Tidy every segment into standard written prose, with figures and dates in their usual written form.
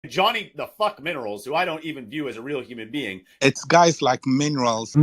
Johnny the fuck Minerals, who I don't even view as a real human being. It's guys like Minerals.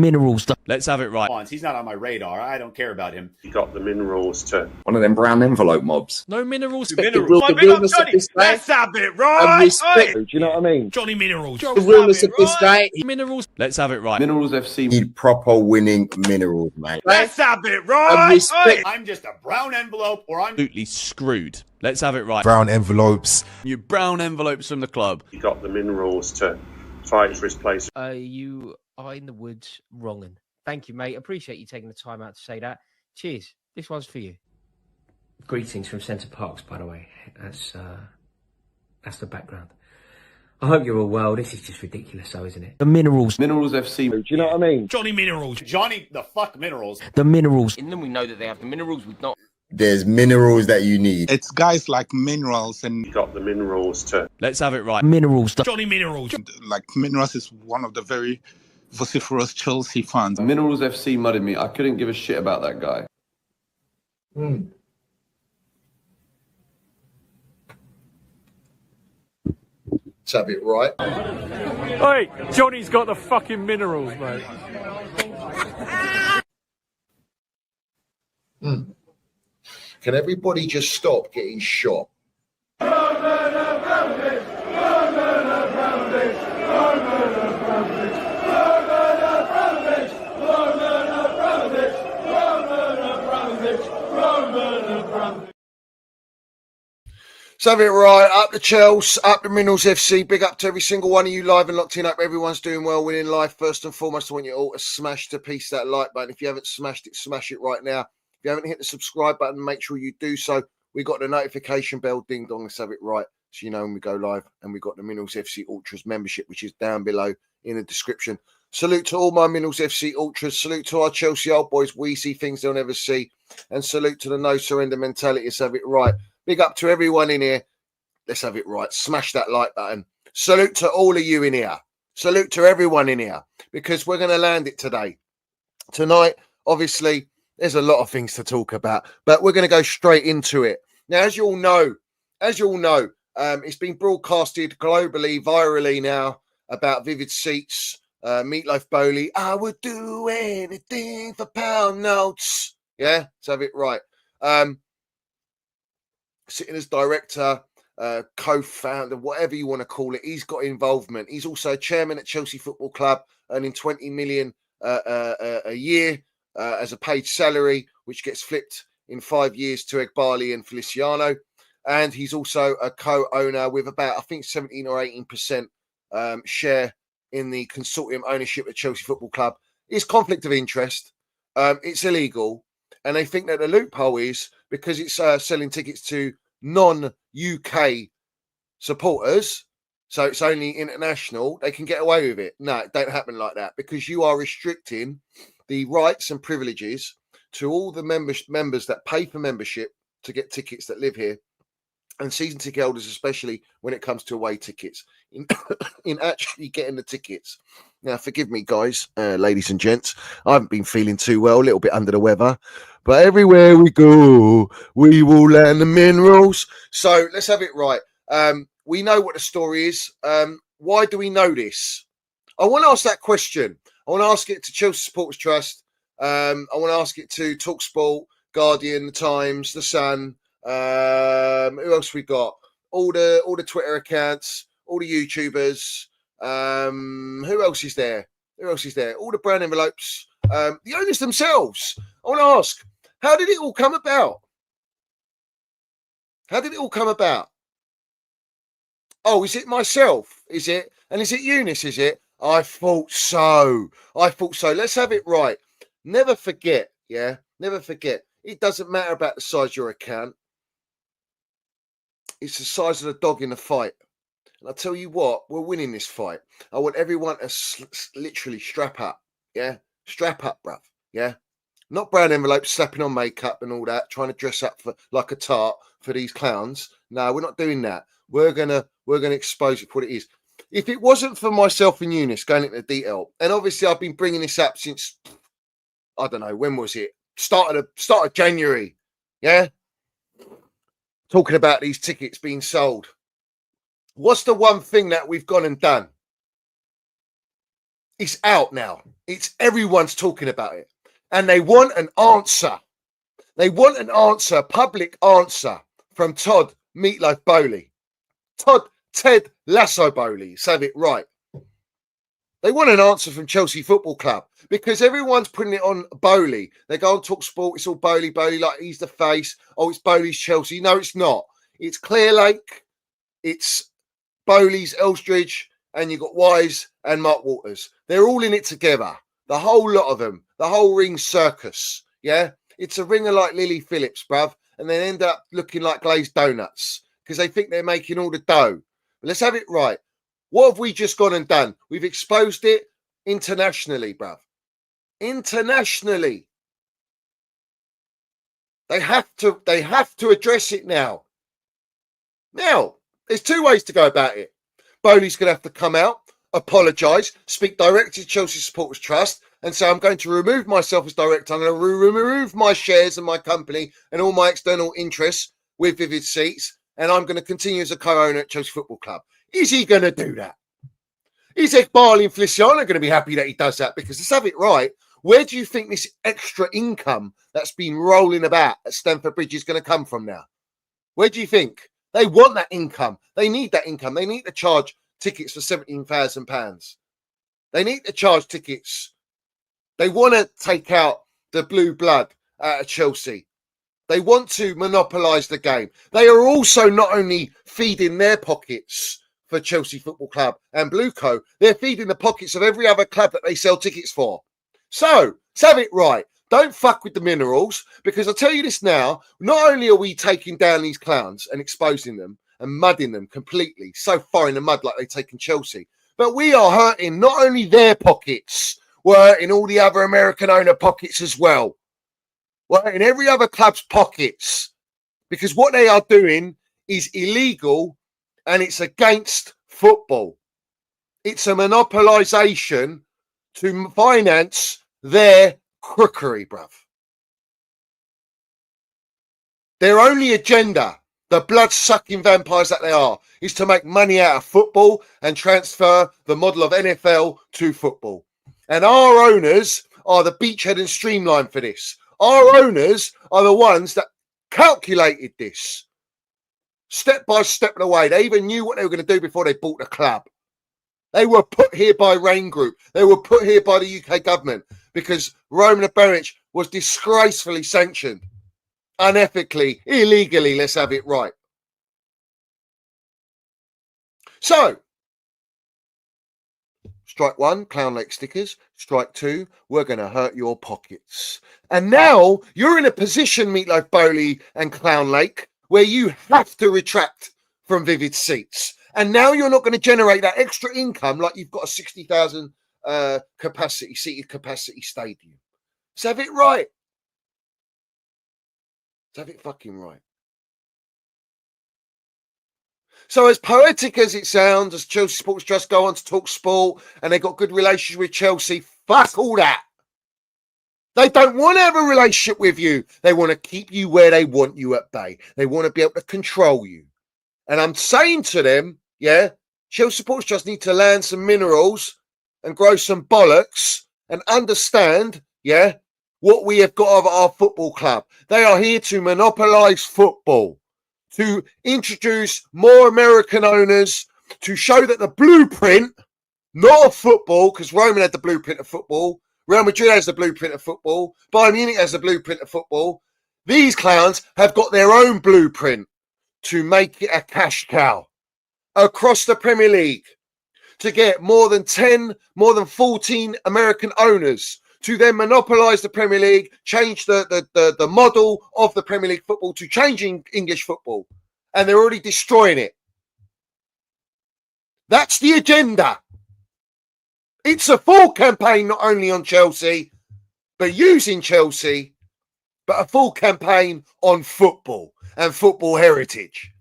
Let's have it right. He's not on my radar. I don't care about him. You got the Minerals too. One of them brown envelope mobs. No Minerals. Minerals. The realness of this guy. Let's have it right. Respect, do you know what I mean? Johnny Minerals. The realness of this guy. Minerals. Let's have it right. Minerals FC need proper winning Minerals, mate. Let's have it right. Respect. I'm just a brown envelope, or I'm Absolutely screwed. Let's have it right. Brown envelopes. You brown envelopes from the club. You got the Minerals to fight for his place. You are in the woods wronging. Thank you, mate. Appreciate you taking the time out to say that. Cheers. This one's for you. Greetings from Centre Parks, by the way. That's the background. I hope you're all well. This is just ridiculous, though, isn't it? The Minerals. Minerals FC. Do you know what I mean? Johnny Minerals. Johnny the fuck Minerals. The Minerals. In them, we know that they have the minerals with not. There's minerals that you need. It's guys like Minerals and You got the Minerals too. Let's have it right. Minerals. Johnny Minerals. like Minerals is one of the very vociferous Chelsea fans. Minerals FC mudded me. I couldn't give a shit about that guy. Let's have it right. Hey, Johnny's got the fucking Minerals, mate. Can everybody just stop getting shot? Let's have it right. Up the Chelsea, up the Minerals FC. Big up to every single one of you live and locked in. Up everyone's doing well, winning life. First and foremost, I want you all to smash to piece that like button. If you haven't smashed it, smash it right now. If you haven't hit the subscribe button, make sure you do so. We got the notification bell, ding dong. Let's have it right, so you know when we go live. And we got the Minerals FC Ultras membership, which is down below in the description. Salute to all my Minerals FC Ultras. Salute to our Chelsea old boys. We see things they'll never see. And salute to the no surrender mentality. Let's have it right. Big up to everyone in here. Let's have it right. Smash that like button. Salute to all of you in here. Salute to everyone in here, because we're going to land it today. Tonight, obviously, there's a lot of things to talk about, but we're going to go straight into it. Now, as you all know, it's been broadcasted globally, virally now about Vivid Seats, Meatloaf Bowley. I would do anything for pound notes. Yeah, let's have it right. Sitting as director, co-founder, whatever you want to call it, he's got involvement. He's also chairman at Chelsea Football Club, earning 20 million a year as a paid salary, which gets flipped in 5 years to Egbali and Feliciano. And he's also a co-owner with about, I think, 17 or 18% share in the consortium ownership at Chelsea Football Club. It's conflict of interest. It's illegal. And they think that the loophole is because it's selling tickets to non-UK supporters, so it's only international, they can get away with it. No, it don't happen like that, because you are restricting the rights and privileges to all the members that pay for membership to get tickets that live here, and season ticket holders, especially when it comes to away tickets, in actually getting the tickets. Now, forgive me, guys, ladies and gents, I haven't been feeling too well, a little bit under the weather, but everywhere we go, we will land the Minerals. So let's have it right. We know what the story is. Why do we know this? I want to ask that question. I want to ask it to Chelsea Supporters Trust. I want to ask it to TalkSport, Guardian, The Times, The Sun. Who else we got? All the Twitter accounts, all the YouTubers. Who else is there? All the brown envelopes. The owners themselves. I want to ask, how did it all come about? Oh, is it myself? Is it? And is it Eunice? Is it? I thought so. Let's have it right. Never forget, yeah? Never forget. It doesn't matter about the size of your account. It's the size of the dog in the fight. And I'll tell you what, we're winning this fight. I want everyone to literally strap up, yeah? Strap up, bruv, yeah? Not brown envelopes, slapping on makeup and all that, trying to dress up for like a tart for these clowns. No, we're not doing that. We're gonna expose it for what it is. If it wasn't for myself and Eunice going into detail, and obviously I've been bringing this up since, I don't know, when was it? Start of January, yeah? Talking about these tickets being sold. What's the one thing that we've gone and done? It's out now. It's everyone's talking about it. And they want an answer. They want an answer, public answer from Todd Meatloaf Bowley. Ted Lasso Bowley. Say it right. They want an answer from Chelsea Football Club because everyone's putting it on Bowley. They go on Talk Sport. It's all Bowley, like he's the face. Oh, it's Bowley's Chelsea. No, it's not. It's Clearlake. It's Bowley's Elstridge. And you've got Wise and Mark Waters. They're all in it together. The whole lot of them. The whole ring circus. Yeah? It's a ringer like Lily Phillips, bruv. And they end up looking like glazed donuts because they think they're making all the dough. But let's have it right. What have we just gone and done? We've exposed it internationally, bruv. Internationally. They have to address it now. Now, there's two ways to go about it. Bowley's going to have to come out, apologise, speak directly to Chelsea Supporters Trust and say, I'm going to remove myself as director. I'm going to remove my shares and my company and all my external interests with Vivid Seats. And I'm going to continue as a co-owner at Chelsea Football Club. Is he going to do that? Is Ekbali and Feliciano going to be happy that he does that? Because let's have it right. Where do you think this extra income that's been rolling about at Stamford Bridge is going to come from now? Where do you think? They want that income. They need that income. They need to charge tickets for £17,000. They need to charge tickets. They want to take out the blue blood out of Chelsea. They want to monopolise the game. They are also not only feeding their pockets for Chelsea Football Club and Blueco, they're feeding the pockets of every other club that they sell tickets for. So, let's have it right. Don't fuck with the minerals, because I'll tell you this now, not only are we taking down these clowns and exposing them and mudding them completely, so far in the mud like they've taken Chelsea, but we are hurting not only their pockets, we're hurting all the other American owner pockets as well. We're hurting every other club's pockets, because what they are doing is illegal and it's against football. It's a monopolisation to finance their crookery, bruv. Their only agenda, the blood-sucking vampires that they are, is to make money out of football and transfer the model of NFL to football. And our owners are the beachhead and streamline for this. Our owners are the ones that calculated this. Step by step of the way. They even knew what they were going to do before they bought the club. They were put here by Rain Group. They were put here by the UK government because Roman Abramovich was disgracefully sanctioned, unethically, illegally. Let's have it right. So, strike one, Clown Lake stickers. Strike two, we're going to hurt your pockets. And now you're in a position, Meatloaf Bowley and Clown Lake, where you have to retract from Vivid Seats. And now you're not going to generate that extra income like you've got a 60,000 seated capacity stadium. Let's have it right. Let's have it fucking right. So as poetic as it sounds, as Chelsea Sports Trust go on to talk sport and they've got good relations with Chelsea, fuck all that. They don't want to have a relationship with you. They want to keep you where they want you at bay. They want to be able to control you. And I'm saying to them, yeah, Chelsea Supporters Trust need to land some minerals and grow some bollocks and understand, yeah, what we have got of our football club. They are here to monopolise football, to introduce more American owners, to show that the blueprint, not of football, because Roman had the blueprint of football, Real Madrid has the blueprint of football, Bayern Munich has the blueprint of football. These clowns have got their own blueprint to make it a cash cow across the Premier League, to get more than 14 American owners to then monopolise the Premier League, change the model of the Premier League football to changing English football. And they're already destroying it. That's the agenda. It's a full campaign, not only on Chelsea, but using Chelsea, but a full campaign on football and football heritage.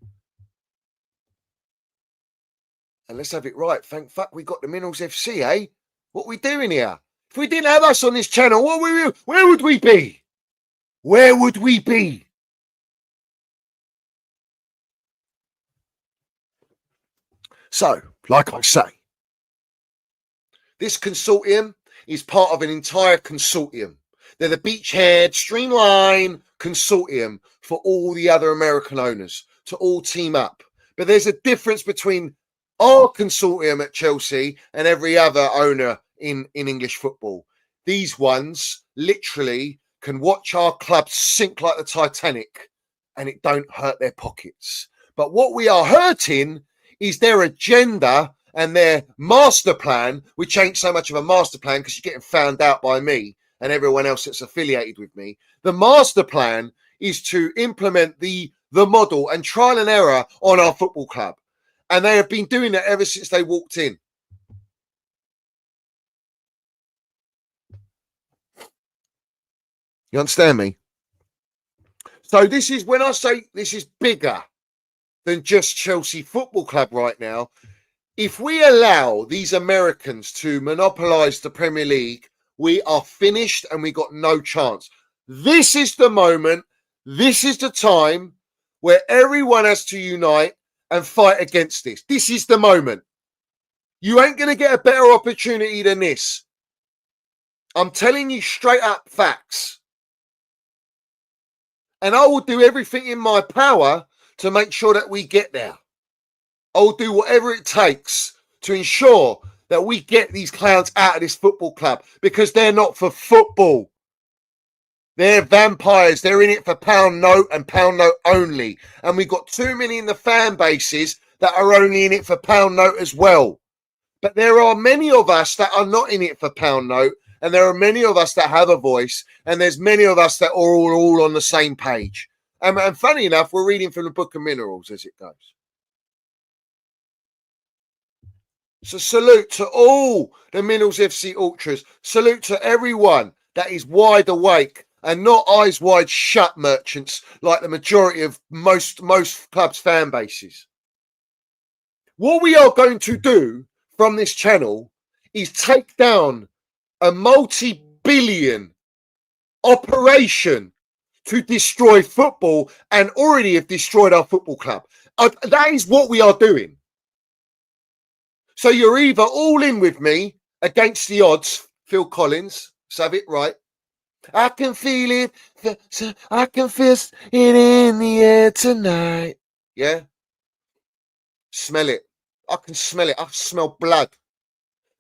And let's have it right. Thank fuck we got the Minerals FC, eh? What are we doing here? If we didn't have us on this channel, where would we be? Where would we be? So, like I say, this consortium is part of an entire consortium. They're the beachhead, streamline consortium for all the other American owners to all team up. But there's a difference between our consortium at Chelsea and every other owner in English football. These ones literally can watch our club sink like the Titanic and it don't hurt their pockets. But what we are hurting is their agenda and their master plan, which ain't so much of a master plan because you're getting found out by me and everyone else that's affiliated with me. The master plan is to implement the model and trial and error on our football club. And they have been doing that ever since they walked in. You understand me? So this is when I say this is bigger than just Chelsea Football Club right now. If we allow these Americans to monopolize the Premier League, we are finished and we got no chance. This is the moment. This is the time where everyone has to unite and fight against this. This is the moment. You ain't going to get a better opportunity than this. I'm telling you straight up facts. And I will do everything in my power to make sure that we get there. I'll do whatever it takes to ensure that we get these clowns out of this football club because they're not for football. They're vampires. They're in it for pound note and pound note only. And we've got too many in the fan bases that are only in it for pound note as well. But there are many of us that are not in it for pound note. And there are many of us that have a voice. And there's many of us that are all on the same page. And funny enough, we're reading from the Book of Minerals as it goes. So salute to all the Minerals FC Ultras. Salute to everyone that is wide awake and not eyes wide shut merchants like the majority of most clubs' fan bases. What we are going to do from this channel is take down a multi-billion operation to destroy football and already have destroyed our football club. That is what we are doing. So you're either all in with me against the odds, Phil Collins, have it right. I can feel it. I can feel it in the air tonight. Yeah? Smell it. I can smell it. I smell blood.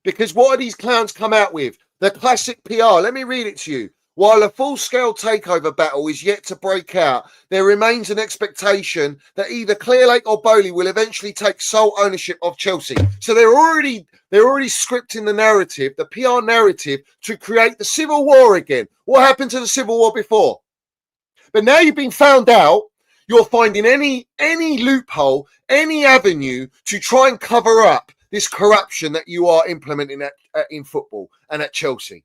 Because what are these clowns come out with? The classic PR. Let me read it to you. While a full-scale takeover battle is yet to break out, there remains an expectation that either Clearlake or Bowley will eventually take sole ownership of Chelsea. So they're already scripting the narrative, the PR narrative, to create the civil war again. What happened to the civil war before? But now you've been found out, you're finding any loophole, any avenue to try and cover up this corruption that you are implementing in football and at Chelsea.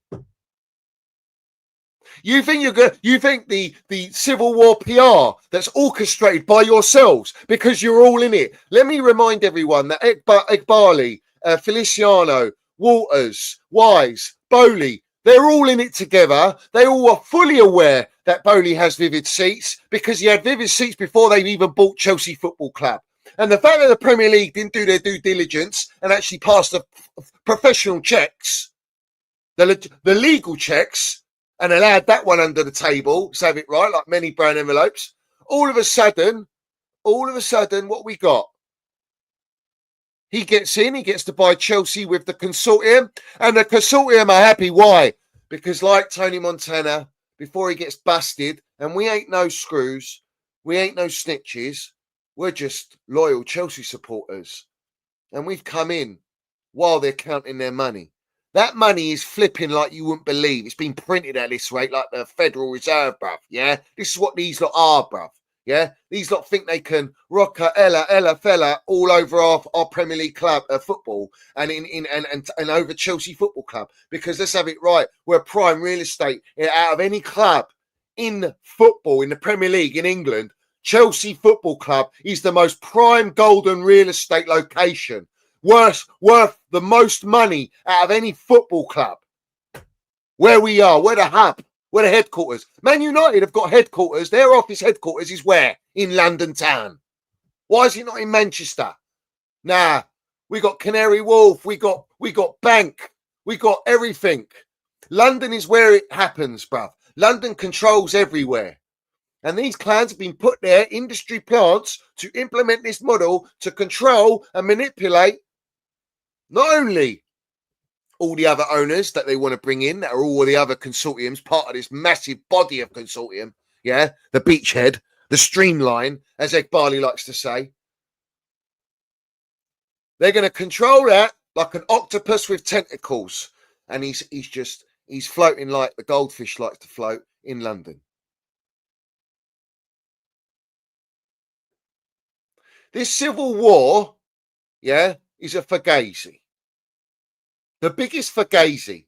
You think you think the civil war PR that's orchestrated by yourselves because you're all in it. Let me remind everyone that Iqbali, Feliciano, Walters, Wise, Bowley, they're all in it together. They all are fully aware that Bowley has Vivid Seats because he had Vivid Seats before they even bought Chelsea Football Club. And the fact that the Premier League didn't do their due diligence and actually passed the professional checks, the legal checks, and allowed that one under the table, so have it right, like many brown envelopes. All of a sudden, what we got? He gets in, he gets to buy Chelsea with the consortium, and the consortium are happy. Why? Because like Tony Montana, before he gets busted, and we ain't no screws, we ain't no snitches, we're just loyal Chelsea supporters. And we've come in while they're counting their money. That money is flipping like you wouldn't believe. It's been printed at this rate like the Federal Reserve, bruv. Yeah? This is what these lot are, bruv. Yeah? These lot think they can rock a Ella fella all over our Premier League club football and over Chelsea Football Club. Because let's have it right. We're prime real estate out of any club in football, in the Premier League in England. Chelsea Football Club is the most prime golden real estate location. Worth the most money out of any football club. Where we are, we're the hub, we're the headquarters. Man United have got headquarters. Their office headquarters is where? In London town. Why is it not in Manchester? Nah, we got Canary Wharf, we got Bank, we got everything. London is where it happens, bruv. London controls everywhere. And these clans have been put there, industry plants, to implement this model to control and manipulate not only all the other owners that they want to bring in, that are all the other consortiums, part of this massive body of consortium, yeah, the beachhead, the streamline, as Ed Barley likes to say. They're going to control that like an octopus with tentacles. And he's floating like the goldfish likes to float in London. This civil war, yeah, is a fugazi. The biggest fugazi.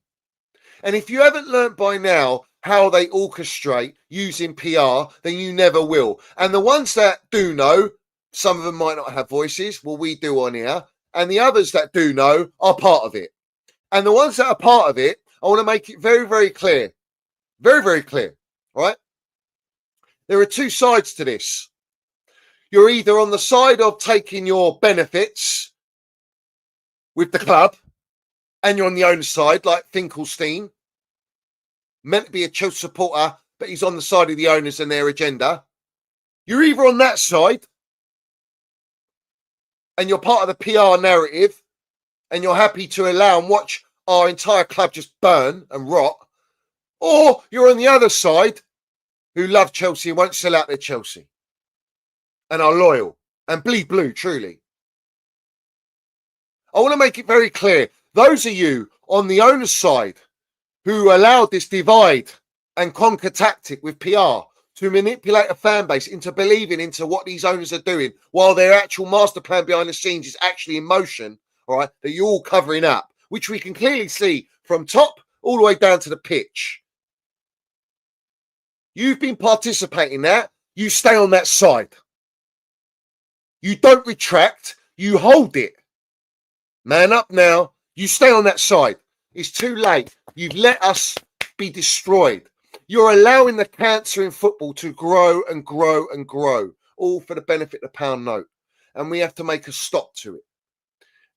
And if you haven't learnt by now how they orchestrate using PR, then you never will. And the ones that do know, some of them might not have voices. Well, we do on here. And the others that do know are part of it. And the ones that are part of it, I want to make it very, very clear. Very, very clear. Right? There are two sides to this. You're either on the side of taking your benefits with the club, and you're on the owner's side, like Finkelstein, meant to be a Chelsea supporter, but he's on the side of the owners and their agenda. You're either on that side, and you're part of the PR narrative, and you're happy to allow and watch our entire club just burn and rot, or you're on the other side, who love Chelsea and won't sell out their Chelsea, and are loyal and bleed blue, truly. I want to make it very clear. Those of you on the owner's side who allowed this divide and conquer tactic with PR to manipulate a fan base into believing into what these owners are doing while their actual master plan behind the scenes is actually in motion, all right, that you're all covering up, which we can clearly see from top all the way down to the pitch. You've been participating in that. You stay on that side. You don't retract. You hold it. Man up now. You stay on that side. It's too late. You've let us be destroyed. You're allowing the cancer in football to grow and grow and grow, all for the benefit of the pound note. And we have to make a stop to it.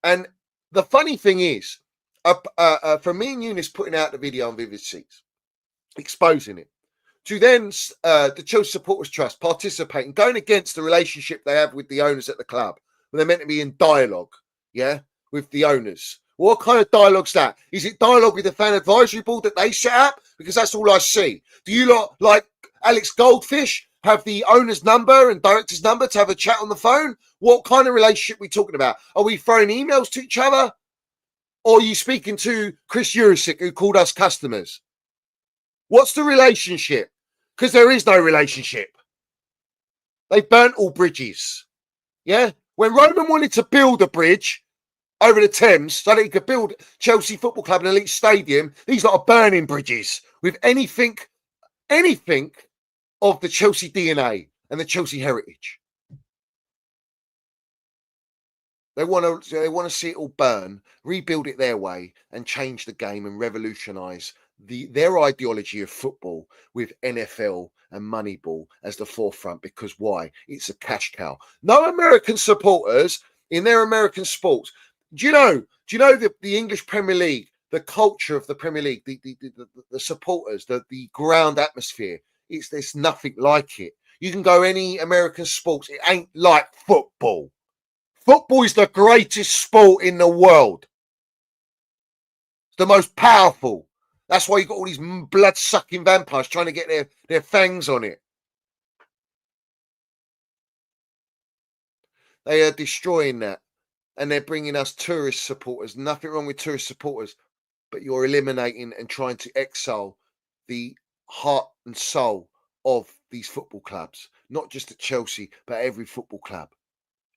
And the funny thing is, for me and Eunice putting out the video on Vivid Seats, exposing it, to then the Chelsea Supporters Trust participating, going against the relationship they have with the owners at the club, when they're meant to be in dialogue, yeah, with the owners. What kind of dialogue's that? Is it dialogue with the fan advisory board that they set up? Because that's all I see. Do you lot, like Alex Goldfish, have the owner's number and director's number to have a chat on the phone? What kind of relationship are we talking about? Are we throwing emails to each other? Or are you speaking to Chris Jurisic, who called us customers? What's the relationship? Because there is no relationship. They burnt all bridges. Yeah? When Roman wanted to build a bridge over the Thames so that he could build Chelsea Football Club an elite stadium, these lot are burning bridges with anything of the Chelsea DNA and the Chelsea heritage. They want to see it all burn, rebuild it their way, and change the game and revolutionise their ideology of football with NFL and Moneyball as the forefront. Because why? It's a cash cow. No American supporters in their American sports. Do you know the English Premier League, the culture of the Premier League, the supporters, the ground atmosphere? There's nothing like it. You can go any American sports, it ain't like football. Football is the greatest sport in the world. It's the most powerful. That's why you've got all these blood-sucking vampires trying to get their fangs on it. They are destroying that. And they're bringing us tourist supporters. Nothing wrong with tourist supporters. But you're eliminating and trying to exile the heart and soul of these football clubs. Not just at Chelsea, but every football club.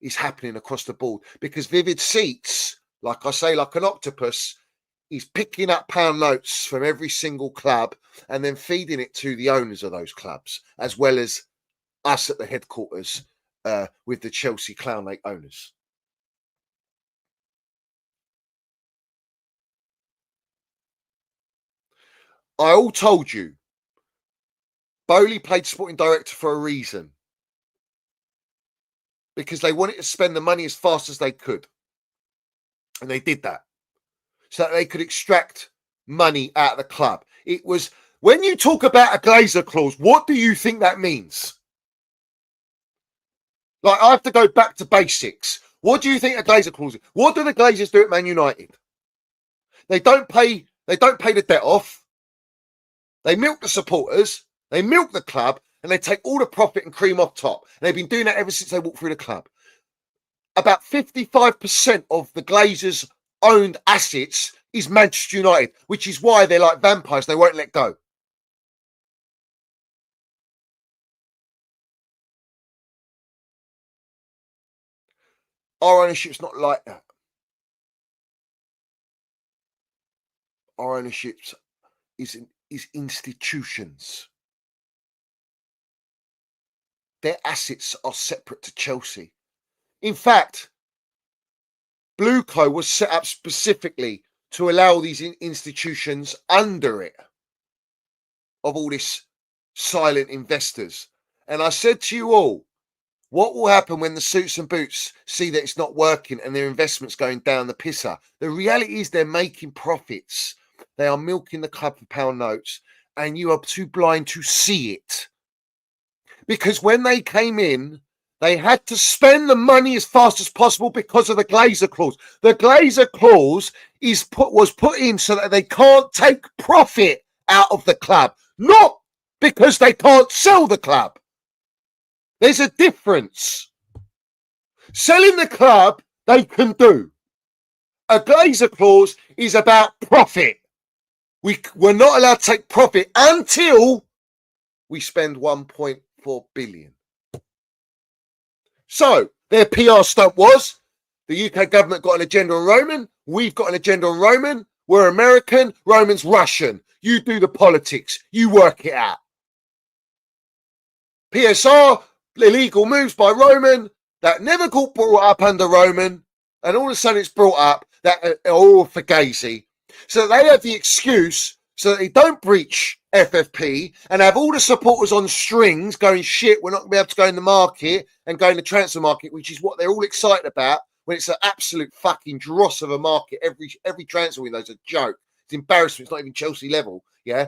Is happening across the board. Because Vivid Seats, like I say, like an octopus, is picking up pound notes from every single club and then feeding it to the owners of those clubs, as well as us at the headquarters with the Chelsea Clown Lake owners. I all told you, Bowley played sporting director for a reason. Because they wanted to spend the money as fast as they could. And they did that so that they could extract money out of the club. It was, when you talk about a Glazer clause, what do you think that means? Like, I have to go back to basics. What do you think a Glazer clause is? What do the Glazers do at Man United? They don't pay the debt off. They milk the supporters, they milk the club, and they take all the profit and cream off top. And they've been doing that ever since they walked through the club. About 55% of the Glazers' owned assets is Manchester United, which is why they're like vampires. They won't let go. Our ownership's not like that. Our ownership is institutions. Their assets are separate to Chelsea. In fact, Blueco was set up specifically to allow these institutions under it of all this silent investors. And I said to you all, what will happen when the suits and boots see that it's not working and their investment's going down the pisser? The reality is they're making profits. They are milking the club for pound notes, and you are too blind to see it. Because when they came in, they had to spend the money as fast as possible because of the Glazer clause. The Glazer clause was put in so that they can't take profit out of the club, not because they can't sell the club. There's a difference. Selling the club, they can do. A Glazer clause is about profit. We're not allowed to take profit until we spend 1.4 billion. So their PR stunt was the UK government got an agenda on Roman. We've got an agenda on Roman. We're American. Roman's Russian. You do the politics. You work it out. PSR, illegal moves by Roman that never got brought up under Roman. And all of a sudden it's brought up that all for Fugazi. So they have the excuse so that they don't breach FFP and have all the supporters on strings going, shit, we're not going to be able to go in the market and go in the transfer market, which is what they're all excited about when it's an absolute fucking dross of a market. Every transfer window is a joke. It's embarrassment. It's not even Chelsea level. Yeah.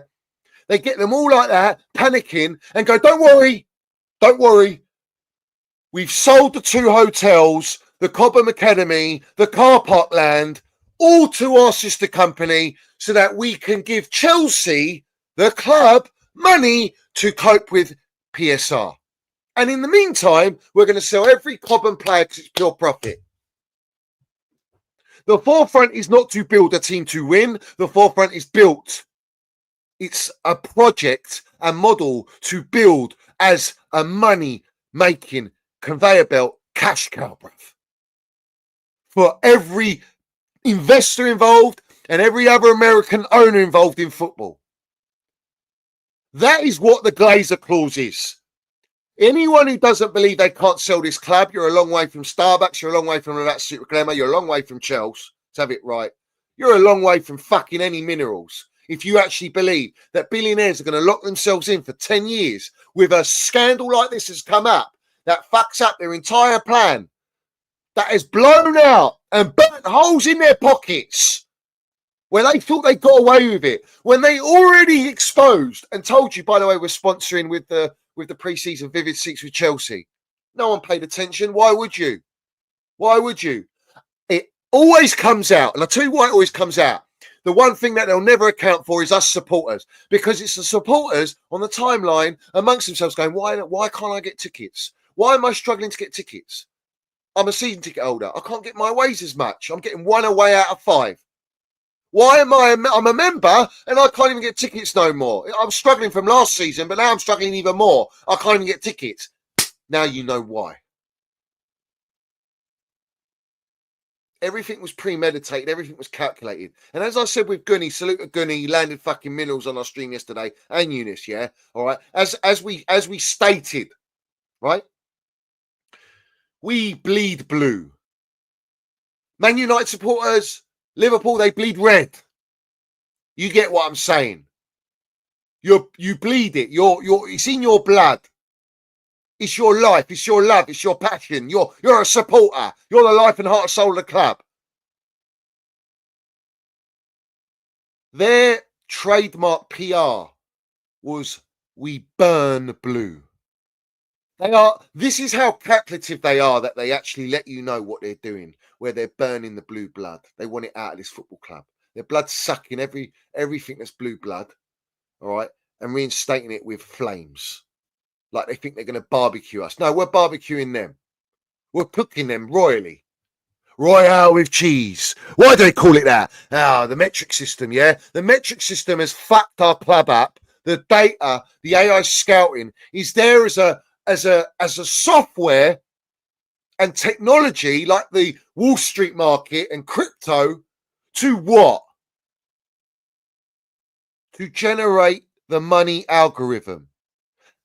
They get them all like that, panicking and go, don't worry. We've sold the 2 hotels, the Cobham Academy, the car park land, all to our sister company so that we can give Chelsea, the club, money to cope with PSR. And in the meantime, we're going to sell every Cobham player because it's pure profit. The forefront is not to build a team to win. The forefront is built. It's a project, a model to build as a money-making conveyor belt cash cow, bruv. For every investor involved and every other American owner involved in football. That is what the Glazer clause is. Anyone who doesn't believe they can't sell this club, you're a long way from Starbucks, you're a long way from that super glamour, you're a long way from Chelsea, to have it right. You're a long way from fucking any minerals. If you actually believe that billionaires are going to lock themselves in for 10 years with a scandal like this has come up that fucks up their entire plan, that has blown out and burnt holes in their pockets where they thought they got away with it, when they already exposed and told you, by the way, we're sponsoring with the pre-season Vivid Seats with Chelsea. No one paid attention. Why would you? Why would you? It always comes out, and I'll tell you why it always comes out. The one thing that they'll never account for is us supporters, because it's the supporters on the timeline amongst themselves going, why can't I get tickets? Why am I struggling to get tickets? I'm a season ticket holder. I can't get my ways as much. I'm getting 1 away out of 5. Why am I'm a member and I can't even get tickets no more. I'm struggling from last season, but now I'm struggling even more. I can't even get tickets. Now you know why. Everything was premeditated. Everything was calculated. And as I said with Gunny, salute to Gunny, he landed fucking minerals on our stream yesterday, and Eunice, yeah? All right. As we stated, right? We bleed blue. Man United supporters, Liverpool, they bleed red. You get what I'm saying? You bleed it. It's in your blood. It's your life. It's your love. It's your passion. You're a supporter. You're the life and heart and soul of the club. Their trademark PR was "We burn blue." This is how calculative they are, that they actually let you know what they're doing, where they're burning the blue blood. They want it out of this football club. Their blood sucking everything that's blue blood, all right, and reinstating it with flames. Like they think they're going to barbecue us. No, we're barbecuing them. We're cooking them royally. Royale with cheese. Why do they call it that? The metric system, yeah? The metric system has fucked our club up. The data, the AI scouting is there as a software and technology, like the Wall Street market and crypto, to what? To generate the money algorithm.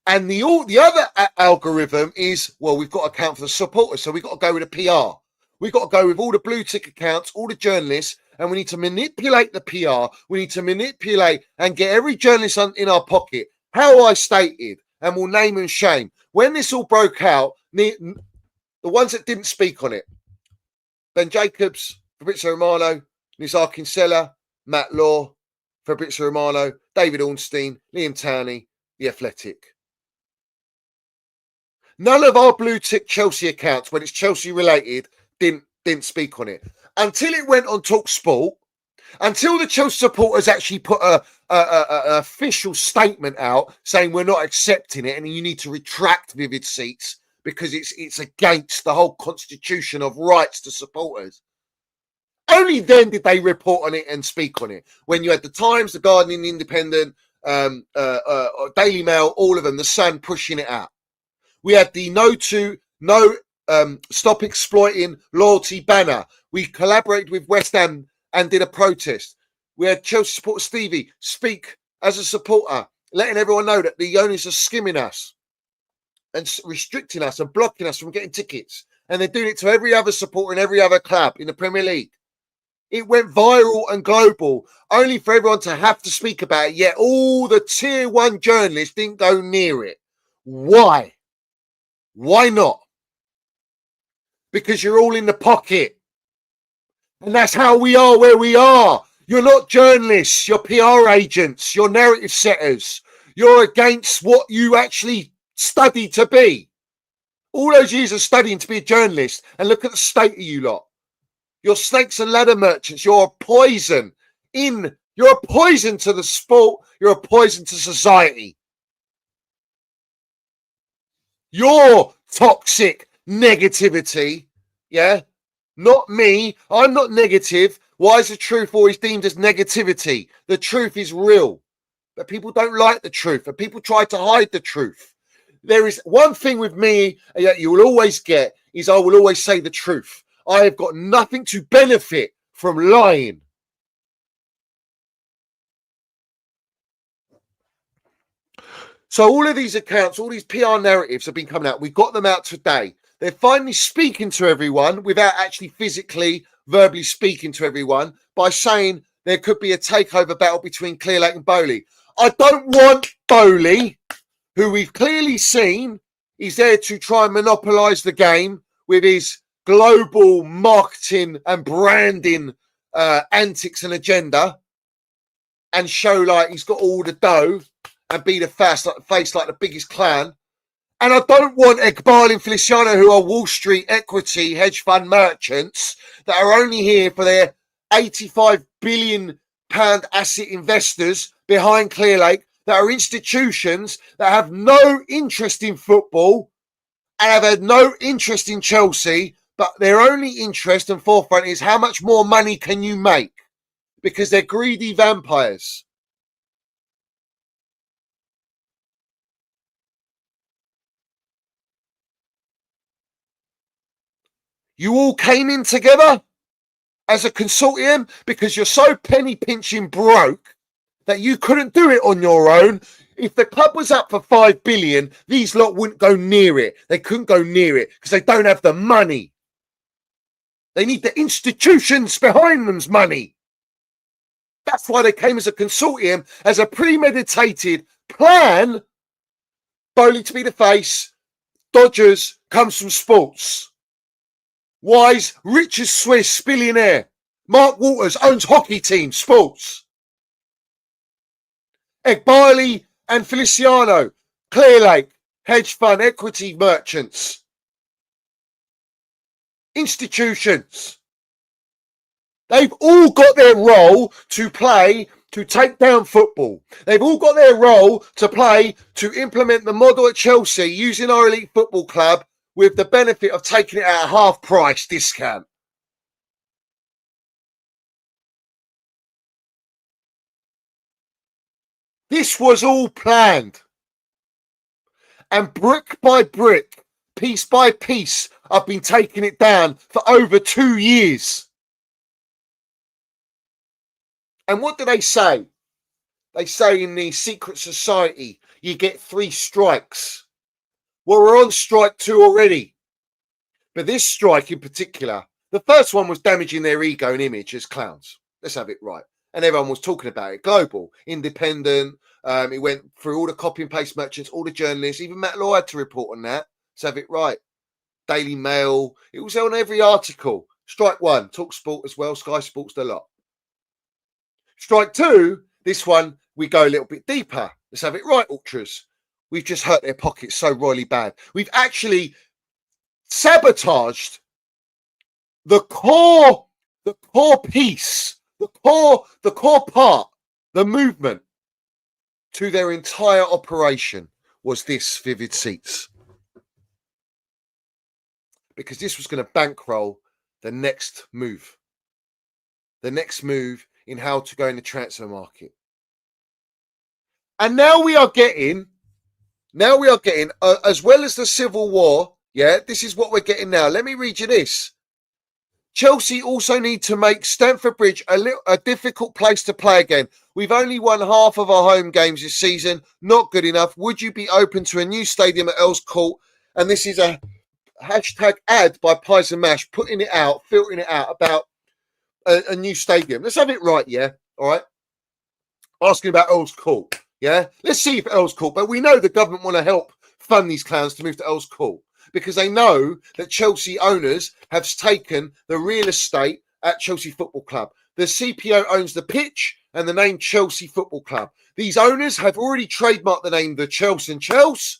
And the other algorithm is, well, we've got to account for the supporters, so we've got to go with a PR. We've got to go with all the blue tick accounts, all the journalists, and we need to manipulate the PR. We need to manipulate and get every journalist in our pocket. How I stated, and we'll name and shame. When this all broke out, the ones that didn't speak on it, Ben Jacobs, Fabrizio Romano, Nizar Kinsella, Matt Law, Fabrizio Romano, David Ornstein, Liam Towney, The Athletic. None of our blue tick Chelsea accounts, when it's Chelsea related, didn't speak on it until it went on Talk Sport, until the Chelsea supporters actually put an official statement out saying we're not accepting it and you need to retract Vivid Seats because it's against the whole constitution of rights to supporters. Only then did they report on it and speak on it. When you had the Times, the Guardian, the Independent, Daily Mail, all of them, the Sun pushing it out. We had the no stop exploiting loyalty banner. We collaborated with West Ham and did a protest. We had Chelsea supporter Stevie speak as a supporter, letting everyone know that the owners are skimming us and restricting us and blocking us from getting tickets. And they're doing it to every other supporter in every other club in the Premier League. It went viral and global, only for everyone to have to speak about it, yet all the tier 1 journalists didn't go near it. Why? Why not? Because you're all in the pocket. And that's how we are where we are. You're not journalists, you're PR agents, you're narrative setters. You're against what you actually study to be. All those years of studying to be a journalist, and look at the state of you lot. You're snakes and ladder merchants. You're a poison. You're a poison to the sport. You're a poison to society. Your toxic negativity, yeah? Not me. I'm not negative. Why is the truth always deemed as negativity? The truth is real. But people don't like the truth, and people try to hide the truth. There is one thing with me that you will always get is I will always say the truth. I have got nothing to benefit from lying. So all of these accounts, all these PR narratives have been coming out. We've got them out today. They're finally speaking to everyone without actually physically, verbally speaking to everyone by saying there could be a takeover battle between Clearlake and Bowley. I don't want Bowley, who we've clearly seen is there to try and monopolise the game with his global marketing and branding antics and agenda, and show like he's got all the dough and be the face like the biggest clown. And I don't want Iqbal and Feliciano, who are Wall Street equity hedge fund merchants that are only here for their £85 billion asset investors behind Clearlake, that are institutions that have no interest in football and have had no interest in Chelsea, but their only interest and forefront is how much more money can you make, because they're greedy vampires. You all came in together as a consortium because you're so penny pinching broke that you couldn't do it on your own. If the club was up for 5 billion, these lot wouldn't go near it. They couldn't go near it because they don't have the money. They need the institutions behind them's money. That's why they came as a consortium, as a premeditated plan. Bowley to be the face. Dodgers comes from sports. Wise, rich as Swiss billionaire. Mark Walters owns hockey team, sports. Egbali and Feliciano, Clearlake, hedge fund, equity merchants, institutions. They've all got their role to play to take down football. They've all got their role to play to implement the model at Chelsea using our elite football club with the benefit of taking it at a half price discount. This was all planned. And brick by brick, piece by piece, I've been taking it down for over 2 years. And what do they say? They say in the secret society, you get 3 strikes. Well, we're on strike 2 already. But this strike in particular, the first one was damaging their ego and image as clowns. Let's have it right. And everyone was talking about it. Global, independent. It went through all the copy and paste merchants, all the journalists. Even Matt Law had to report on that. Let's have it right. Daily Mail. It was on every article. Strike 1, Talk Sport as well. Sky Sports, the lot. Strike 2, this one, we go a little bit deeper. Let's have it right, Ultras. We've just hurt their pockets so royally bad. We've actually sabotaged the core piece, the core part, the movement to their entire operation was this Vivid Seats. Because this was going to bankroll the next move. The next move in how to go in the transfer market. And now we are getting, as well as the Civil War, yeah, this is what we're getting now. Let me read you this. Chelsea also need to make Stamford Bridge a difficult place to play again. We've only won half of our home games this season. Not good enough. Would you be open to a new stadium at Earls Court? And this is a hashtag ad by Pies and Mash, putting it out, filtering it out about a new stadium. Let's have it right, yeah? All right? Asking about Earls Court, yeah? Let's see if Earls Court, but we know the government want to help fund these clowns to move to Earls Court because they know that Chelsea owners have taken the real estate at Chelsea Football Club. The CPO owns the pitch and the name Chelsea Football Club. These owners have already trademarked the name the Chelsea and Chelsea,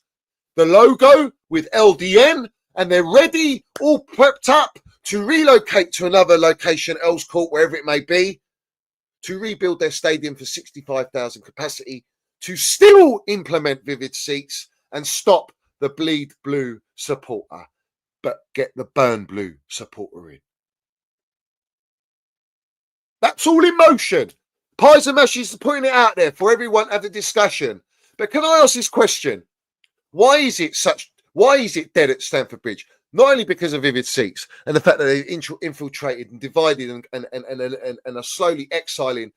the logo with LDN, and they're ready, all prepped up to relocate to another location, Earls Court, wherever it may be, to rebuild their stadium for 65,000 capacity, to still implement Vivid Seats and stop the bleed blue supporter, but get the burn blue supporter in. That's all in motion. Pies and Mashes is putting it out there for everyone to have a discussion. But can I ask this question? Why is it dead at Stamford Bridge? Not only because of Vivid Seats and the fact that they've infiltrated and divided and are slowly exiling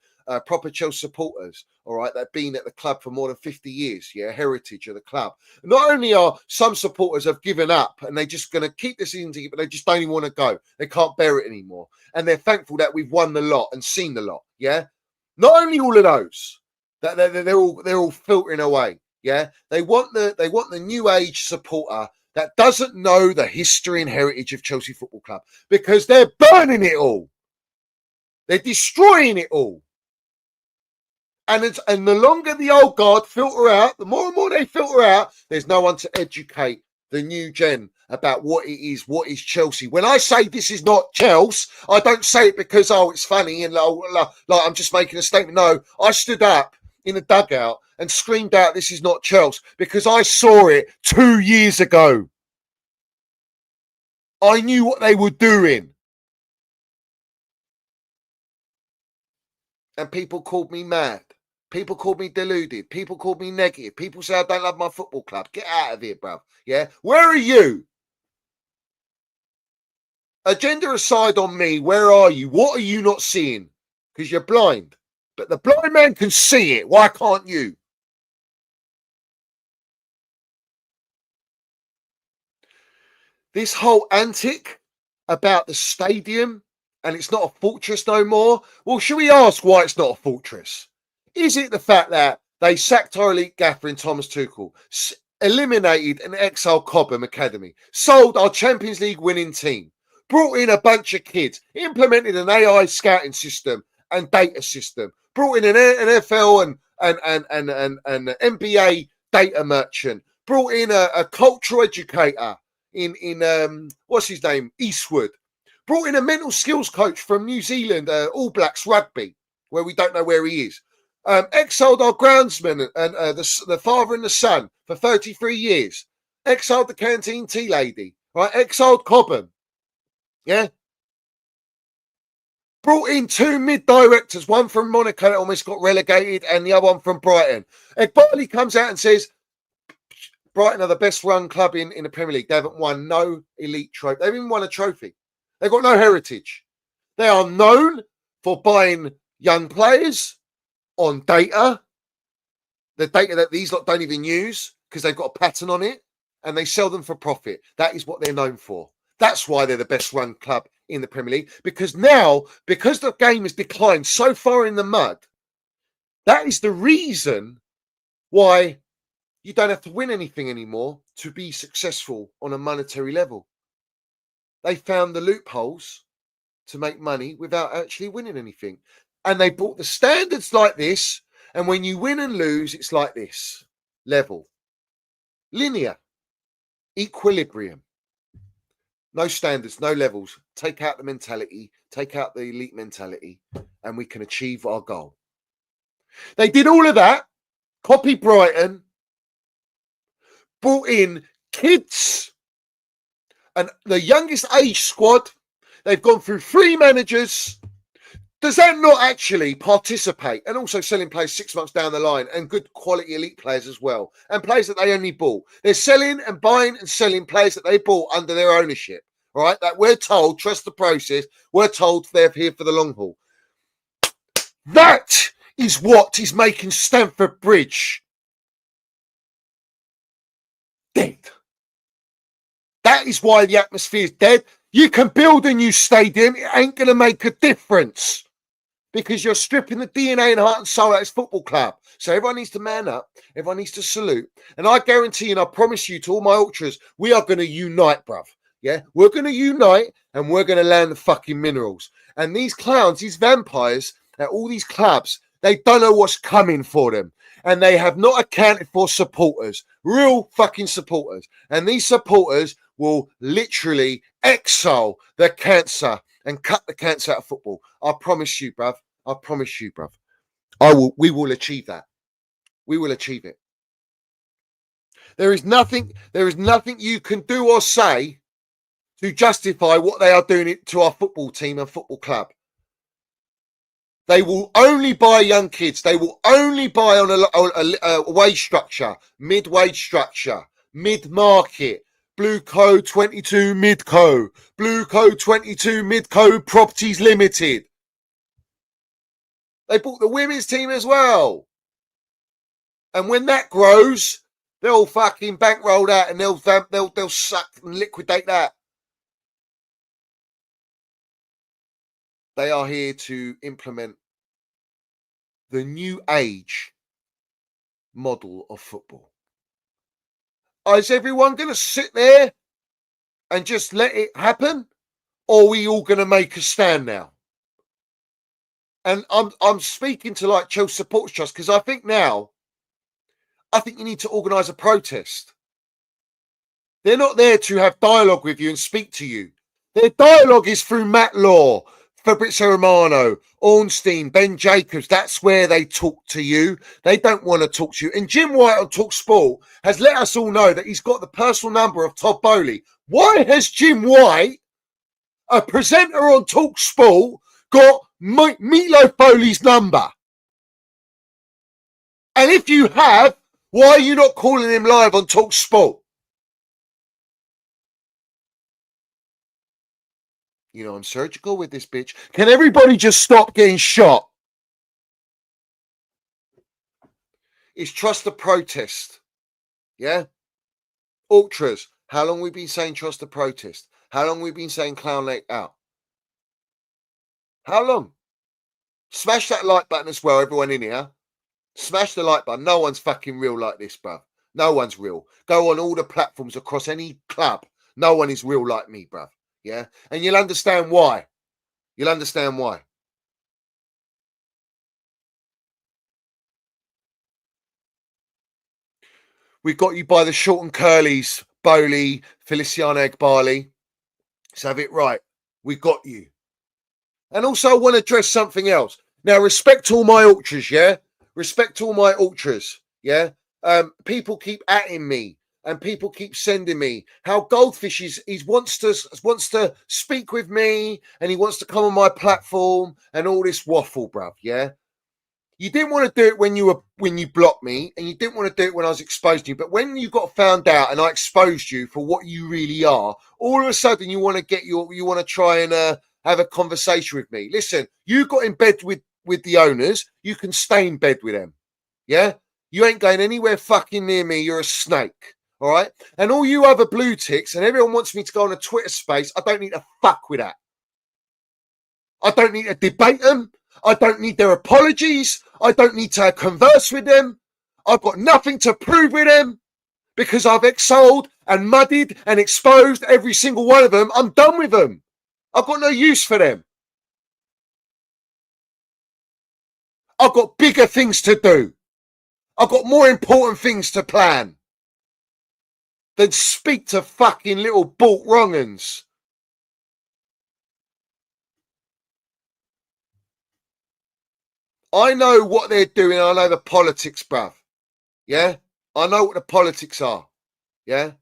proper Chelsea supporters, all right, that have been at the club for more than 50 years, yeah, heritage of the club. Not only are some supporters have given up and they're just going to keep this in, but they just don't even want to go. They can't bear it anymore. And they're thankful that we've won the lot and seen the lot, yeah? Not only all of those, that they're all filtering away, yeah? They want the new age supporter that doesn't know the history and heritage of Chelsea Football Club because they're burning it all. They're destroying it all. And the longer the old guard filter out, the more and more they filter out, there's no one to educate the new gen about what it is, what is Chelsea. When I say this is not Chelsea, I don't say it because, it's funny and like I'm just making a statement. No, I stood up in the dugout and screamed out, this is not Chelsea, because I saw it 2 years ago. I knew what they were doing. And people called me mad. People called me deluded. People called me negative. People say I don't love my football club. Get out of here, bruv. Yeah? Where are you? Agenda aside on me, where are you? What are you not seeing? Because you're blind. But the blind man can see it. Why can't you? This whole antic about the stadium and it's not a fortress no more. Well, should we ask why it's not a fortress? Is it the fact that they sacked our elite gaffer in Thomas Tuchel, eliminated an exiled Cobham Academy, sold our Champions League winning team, brought in a bunch of kids, implemented an AI scouting system and data system, brought in an NFL an NBA data merchant, brought in a cultural educator in what's his name, Eastwood, brought in a mental skills coach from New Zealand, All Blacks rugby, where we don't know where he is. Exiled our groundsman and the father and the son for 33 years. Exiled the canteen tea lady, right? Exiled Cobham, yeah. Brought in 2 mid-directors, one from Monaco that almost got relegated, and the other one from Brighton. Barley comes out and says, Brighton are the best run club in the Premier League. They haven't won no elite trophy. They haven't even won a trophy. They've got no heritage. They are known for buying young players on data, the data that these lot don't even use because they've got a pattern on it, and they sell them for profit. That is what they're known for. That's why they're the best run club in the Premier League, because now, because the game has declined so far in the mud, that is the reason why you don't have to win anything anymore to be successful on a monetary level. They found the loopholes to make money without actually winning anything. And they brought the standards like this. And when you win and lose, it's like this. Level. Linear. Equilibrium. No standards, no levels. Take out the mentality, take out the elite mentality, and we can achieve our goal. They did all of that, copied Brighton, brought in kids, and the youngest age squad. They've gone through 3 managers. Does that not actually participate? And also selling players 6 months down the line, and good quality elite players as well, and players that they only bought. They're selling and buying and selling players that they bought under their ownership. All right, that we're told, trust the process. We're told they're here for the long haul. That is what is making Stamford Bridge dead. That is why the atmosphere is dead. You can build a new stadium. It ain't going to make a difference because you're stripping the DNA and heart and soul out of this football club. So everyone needs to man up. Everyone needs to salute. And I guarantee you, and I promise you to all my ultras, we are going to unite, bruv. Yeah, we're going to unite and we're going to land the fucking minerals. And these clowns, these vampires at all these clubs, they don't know what's coming for them. And they have not accounted for supporters, real fucking supporters. And these supporters will literally exile the cancer and cut the cancer out of football. I promise you, bruv. I promise you, bruv. We will achieve that. We will achieve it. There is nothing you can do or say to justify what they are doing to our football team and football club. They will only buy young kids. They will only buy on a wage structure, mid-wage structure, mid-market, Blue Co 22 Midco, Blue Co 22 Midco Properties Limited. They bought the women's team as well. And when that grows, they'll fucking bankroll that and they'll suck and liquidate that. They are here to implement the new age model of football. Is everyone going to sit there and just let it happen? Or are we all going to make a stand now? And I'm speaking to like Chelsea Supporters Trust because I think you need to organise a protest. They're not there to have dialogue with you and speak to you. Their dialogue is through Matt Law, Fabrizio Romano, Ornstein, Ben Jacobs. That's where they talk to you. They don't want to talk to you. And Jim White on Talk Sport has let us all know that he's got the personal number of Todd Bowley. Why has Jim White, a presenter on Talk Sport, got Meatloaf Bowley's number? And if you have, why are you not calling him live on Talk Sport? You know, I'm surgical with this bitch. Can everybody just stop getting shot? It's trust the protest. Yeah? Ultras, how long we been saying trust the protest? How long we been saying Clown Lake out? How long? Smash that like button as well, everyone in here. Smash the like button. No one's fucking real like this, bruv. No one's real. Go on all the platforms across any club. No one is real like me, bruv. Yeah, and you'll understand why. You'll understand why. We got you by the short and curlies, Bowley, Feliciano Egbali. Let's have it right. We got you. And also, I want to address something else. Now, respect to all my ultras, yeah? Respect to all my ultras, yeah? People keep atting me and people keep sending me how Goldfish wants to speak with me and he wants to come on my platform and all this waffle, bruv, yeah? You didn't want to do it when you blocked me, and you didn't want to do it when I was exposing you. But when you got found out and I exposed you for what you really are, all of a sudden you want to try and have a conversation with me. Listen, you got in bed with the owners. You can stay in bed with them. Yeah, you ain't going anywhere fucking near me. You're a snake. All right. And all you other blue ticks, and everyone wants me to go on a Twitter space. I don't need to fuck with that. I don't need to debate them. I don't need their apologies. I don't need to converse with them. I've got nothing to prove with them because I've exiled and muddied and exposed every single one of them. I'm done with them. I've got no use for them. I've got bigger things to do. I've got more important things to plan than speak to fucking little balt wrong'uns. I know what they're doing. I know the politics, bruv. Yeah? I know what the politics are. Yeah?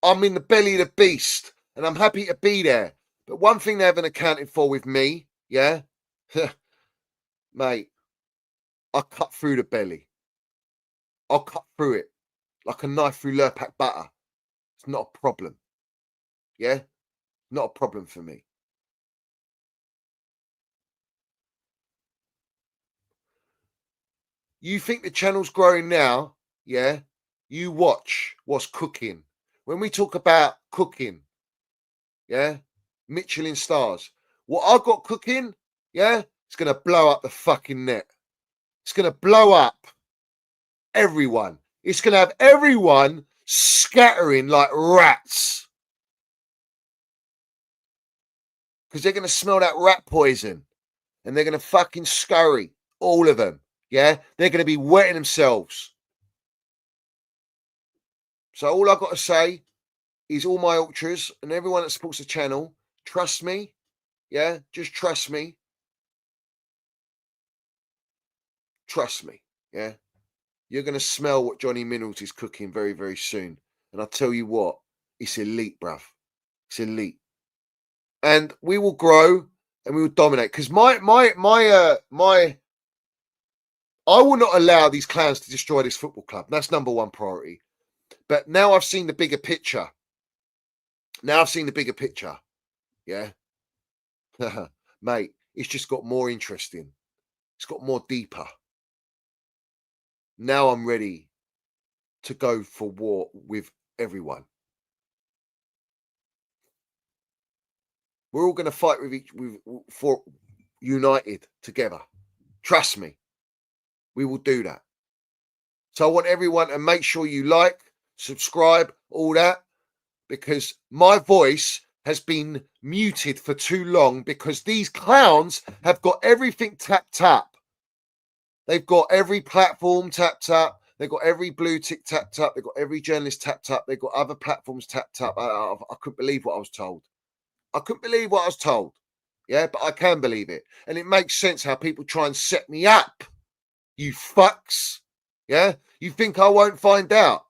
I'm in the belly of the beast, and I'm happy to be there. But one thing they haven't accounted for with me, yeah? Mate, I cut through the belly. I'll cut through it like a knife through Lurpak butter. It's not a problem. Yeah? Not a problem for me. You think the channel's growing now, yeah? You watch what's cooking. When we talk about cooking, yeah? Michelin stars. What I've got cooking, yeah? It's going to blow up the fucking net. It's going to blow up everyone. It's going to have everyone scattering like rats. Because they're going to smell that rat poison. And they're going to fucking scurry. All of them. Yeah, they're going to be wetting themselves. So all I've got to say is all my ultras and everyone that supports the channel, trust me. Yeah, just trust me. Trust me. Yeah, you're going to smell what Johnny Minerals is cooking very, very soon. And I'll tell you what, it's elite, bruv. It's elite. And we will grow and we will dominate. Because I will not allow these clowns to destroy this football club. That's number one priority. But now I've seen the bigger picture. Yeah. Mate, it's just got more interesting. It's got more deeper. Now I'm ready to go for war with everyone. We're all going to fight for united together. Trust me. We will do that. So I want everyone to make sure you like, subscribe, all that, because my voice has been muted for too long because these clowns have got everything tapped up. They've got every platform tapped up. They've got every blue tick tapped up. They've got every journalist tapped up. They've got other platforms tapped up. I couldn't believe what I was told. Yeah, but I can believe it. And it makes sense how people try and set me up. You fucks. Yeah? You think I won't find out?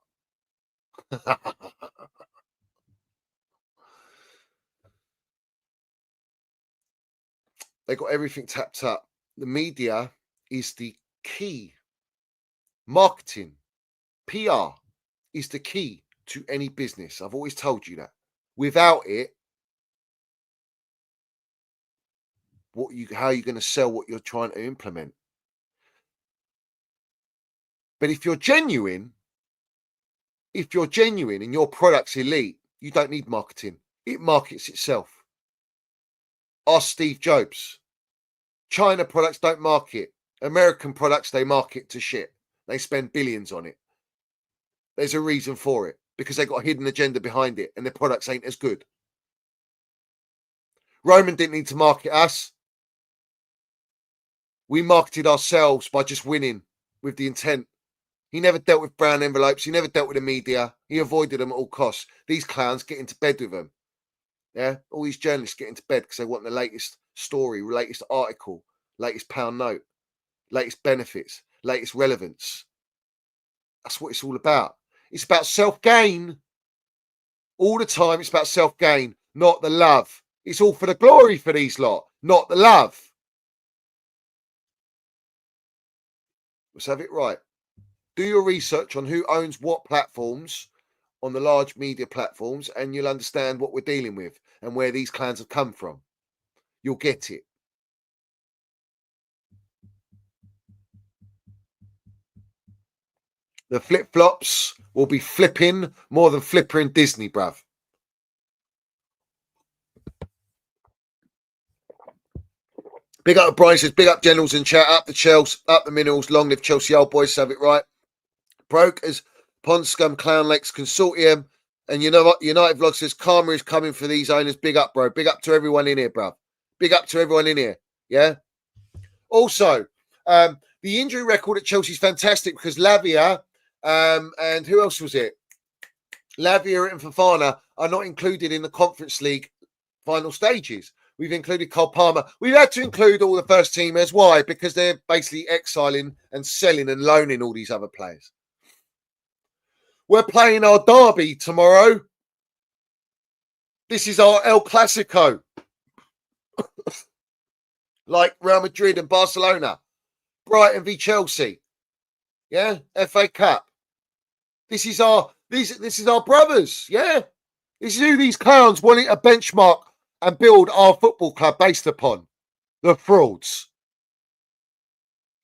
They got everything tapped up. The media is the key. Marketing, PR is the key to any business. I've always told you that. Without it, how are you going to sell what you're trying to implement? But if you're genuine and your product's elite, you don't need marketing. It markets itself. Ask Steve Jobs. China products don't market. American products, they market to shit. They spend billions on it. There's a reason for it. Because they got a hidden agenda behind it and their products ain't as good. Roman didn't need to market us. We marketed ourselves by just winning with the intent He never dealt with brown envelopes. He never dealt with the media. He avoided them at all costs. These clowns get into bed with them. Yeah, all these journalists get into bed because they want the latest story, latest article, latest pound note, latest benefits, latest relevance. That's what it's all about. It's about self-gain. All the time, it's about self-gain, not the love. It's all for the glory for these lot, not the love. Let's have it right. Do your research on who owns what platforms on the large media platforms, and you'll understand what we're dealing with and where these clans have come from. You'll get it. The flip-flops will be flipping more than Flipper in Disney, bruv. Big up Brian says, big up Generals in chat, up the Chelsea, up the Minerals, long live Chelsea old boys, have it right. Broke as Pond Scum Clown Lakes Consortium. And you know what? United Vlog says, karma is coming for these owners. Big up, bro. Big up to everyone in here, bro. Big up to everyone in here. Yeah. Also, the injury record at Chelsea is fantastic because Lavia and who else was it? Lavia and Fofana are not included in the Conference League final stages. We've included Cole Palmer. We've had to include all the first teamers. Why? Because they're basically exiling and selling and loaning all these other players. We're playing our derby tomorrow. This is our El Clasico. Like Real Madrid and Barcelona. Brighton v Chelsea. Yeah? FA Cup. This is our brothers. Yeah? This is who these clowns wanting a benchmark and build our football club based upon. The frauds.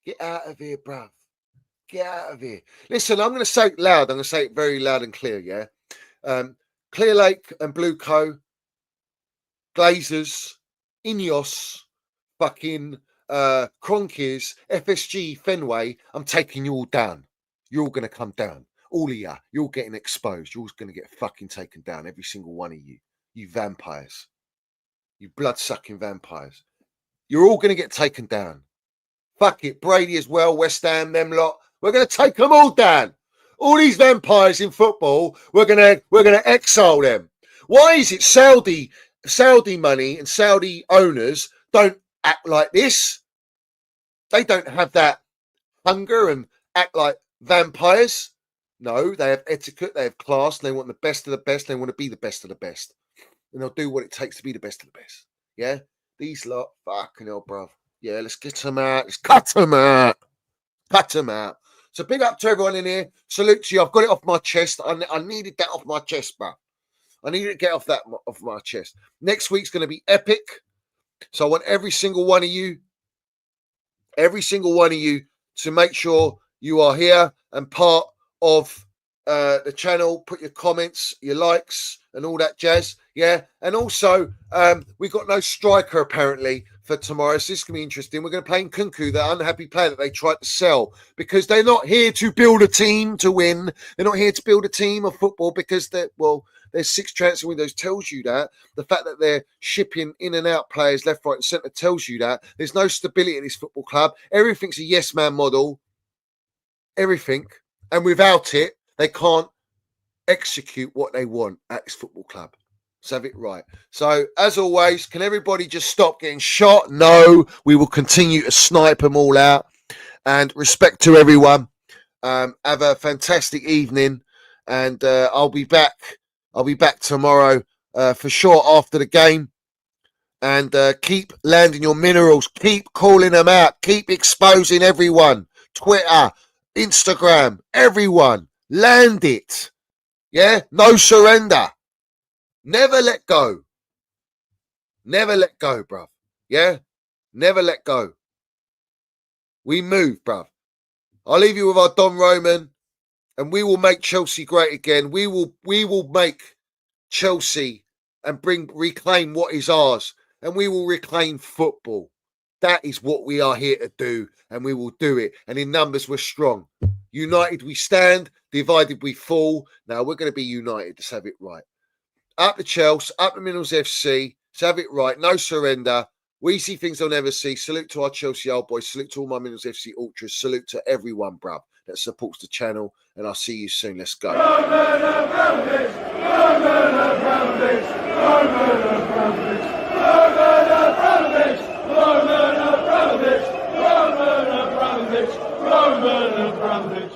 Get out of here, bruv. Get out of here. Listen, I'm going to say it loud. I'm going to say it very loud and clear, yeah? Clear Lake and Blue Co, Glazers, Ineos, fucking Cronkies, FSG, Fenway, I'm taking you all down. You're all going to come down. All of you. You're all getting exposed. You're all going to get fucking taken down. Every single one of you. You vampires. You blood-sucking vampires. You're all going to get taken down. Fuck it. Brady as well, West Ham, them lot. We're going to take them all down. All these vampires in football, we're going to exile them. Why is it Saudi money and Saudi owners don't act like this? They don't have that hunger and act like vampires. No, they have etiquette, they have class, they want the best of the best, they want to be the best of the best. And they'll do what it takes to be the best of the best. Yeah? These lot, fucking hell, bruv. Yeah, let's get them out. Let's cut them out. Cut them out. So big up to everyone in here. Salute to you. I've got it off my chest. I needed that off my chest, bro. I needed to get off my chest. Next week's going to be epic. So I want every single one of you to make sure you are here and part of the channel. Put your comments, your likes, and all that jazz. Yeah. And also, we got no striker apparently for tomorrow. So this is going to be interesting. We're going to play in Kunku, that unhappy player that they tried to sell, because they're not here to build a team to win. They're not here to build a team of football because there's 6 transfer windows tells you that. The fact that they're shipping in and out players left, right, and centre tells you that. There's no stability in this football club. Everything's a yes man model. Everything. And without it, they can't execute what they want at this football club. Let's have it right. So, as always, can everybody just stop getting shot? No, we will continue to snipe them all out. And respect to everyone. Have a fantastic evening. And I'll be back. I'll be back tomorrow for sure after the game. And keep landing your minerals. Keep calling them out. Keep exposing everyone. Twitter, Instagram, everyone. Land it. Yeah? No surrender. Never let go. Never let go, bruv. Yeah? Never let go. We move, bruv. I'll leave you with our Don Roman, and we will make Chelsea great again. We will make Chelsea and reclaim what is ours, and we will reclaim football. That is what we are here to do, and we will do it. And in numbers, we're strong. United we stand, divided we fall. Now we're going to be united. Let's have it right. Up the Chelsea, up the Minerals FC. Let's have it right. No surrender. We see things they'll never see. Salute to our Chelsea old boys. Salute to all my Minerals FC Ultras. Salute to everyone, bruv, that supports the channel. And I'll see you soon. Let's go. Roman Abramovich.